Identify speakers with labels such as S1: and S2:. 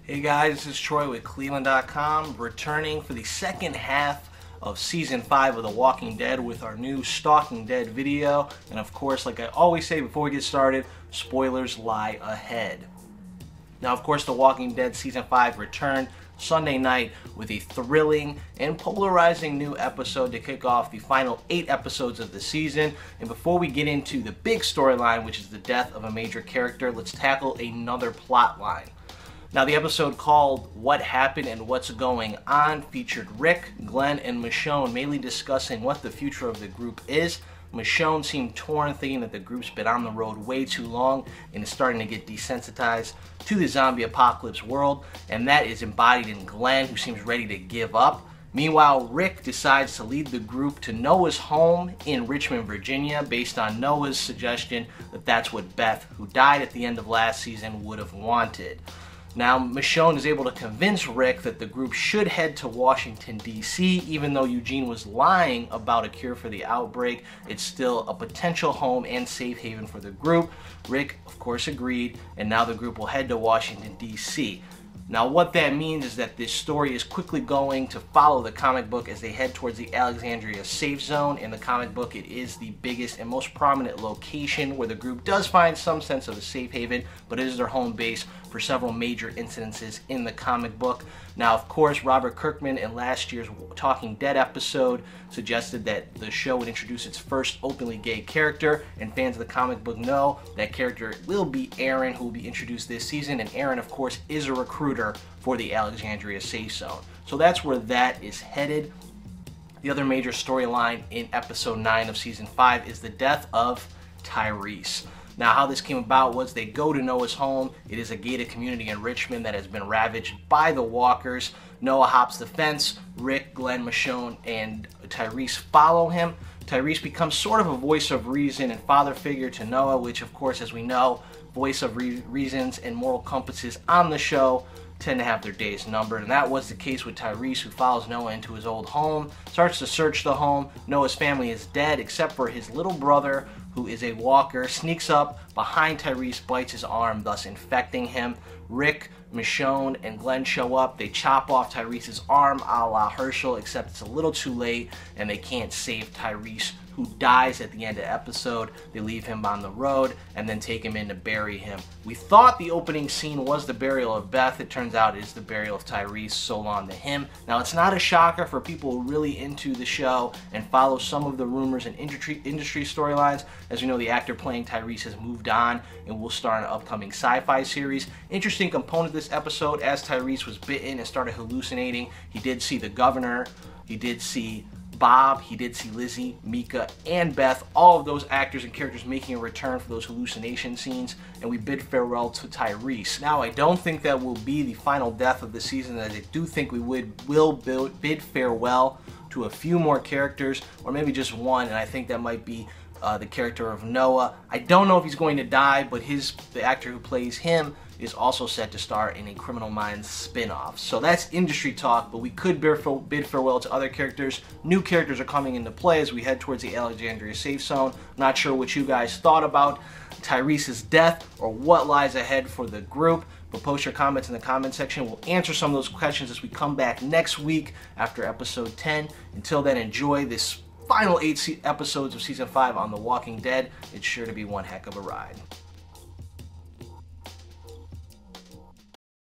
S1: Hey guys, this is Troy with cleveland.com, returning for the second half of Season 5 of The Walking Dead with our new Stalking Dead video. And of course, like I always say before we get started, spoilers lie ahead. Now, of course, The Walking Dead Season 5 returned Sunday night with a thrilling and polarizing new episode to kick off the final 8 episodes of the season. And before we get into the big storyline, which is the death of a major character, let's tackle another plot line. Now, the episode called What Happened and What's Going On featured Rick, Glenn, and Michonne mainly discussing what the future of the group is. Michonne seemed torn, thinking that the group's been on the road way too long and is starting to get desensitized to the zombie apocalypse world, and that is embodied in Glenn, who seems ready to give up. Meanwhile, Rick decides to lead the group to Noah's home in Richmond, Virginia, based on Noah's suggestion that that's what Beth, who died at the end of last season, would have wanted. Now, Michonne is able to convince Rick that the group should head to Washington, D.C. Even though Eugene was lying about a cure for the outbreak, it's still a potential home and safe haven for the group. Rick, of course, agreed, and now the group will head to Washington, D.C. Now, what that means is that this story is quickly going to follow the comic book as they head towards the Alexandria safe zone. In the comic book, it is the biggest and most prominent location where the group does find some sense of a safe haven, but it is their home base for several major incidences in the comic book. Now, of course, Robert Kirkman in last year's Talking Dead episode suggested that the show would introduce its first openly gay character, and fans of the comic book know that character will be Aaron, who will be introduced this season, and Aaron, of course, is a recruiter for the Alexandria safe zone. So that's where that is headed. The other major storyline in episode 9 of season 5 is the death of Tyrese. Now, how this came about was they go to Noah's home. It is a gated community in Richmond that has been ravaged by the walkers. Noah hops the fence. Rick, Glenn, Michonne, and Tyrese follow him. Tyrese becomes sort of a voice of reason and father figure to Noah, which, of course, as we know, voice of reasons and moral compasses on the show tend to have their days numbered, and that was the case with Tyrese, who follows Noah into his old home, starts to search the home. Noah's family is dead except for his little brother, who is a walker, sneaks up behind Tyrese, bites his arm, thus infecting him. Rick, Michonne, and Glenn show up. They chop off Tyrese's arm a la Herschel, except it's a little too late, and they can't save Tyrese, who dies at the end of the episode. They leave him on the road and then take him in to bury him. We thought the opening scene was the burial of Beth. It turns out it is the burial of Tyrese, so long to him. Now, it's not a shocker for people who are really into the show and follow some of the rumors and industry storylines. As we know, the actor playing Tyrese has moved on and will star in an upcoming sci-fi series. Interesting component of this episode, as Tyrese was bitten and started hallucinating, he did see the governor, he did see Bob, he did see Lizzie, Mika, and Beth, all of those actors and characters making a return for those hallucination scenes, and we bid farewell to Tyrese. Now, I don't think that will be the final death of the season, as I do think we will bid farewell to a few more characters, or maybe just one, and I think that might be the character of Noah. I don't know if he's going to die, but the actor who plays him is also set to star in a Criminal Minds spin-off. So that's industry talk, but we could bid farewell to other characters. New characters are coming into play as we head towards the Alexandria safe zone. Not sure what you guys thought about Tyrese's death or what lies ahead for the group, but post your comments in the comment section. We'll answer some of those questions as we come back next week after episode 10. Until then, enjoy this final 8 episodes of season 5 on The Walking Dead. It's sure to be one heck of a ride.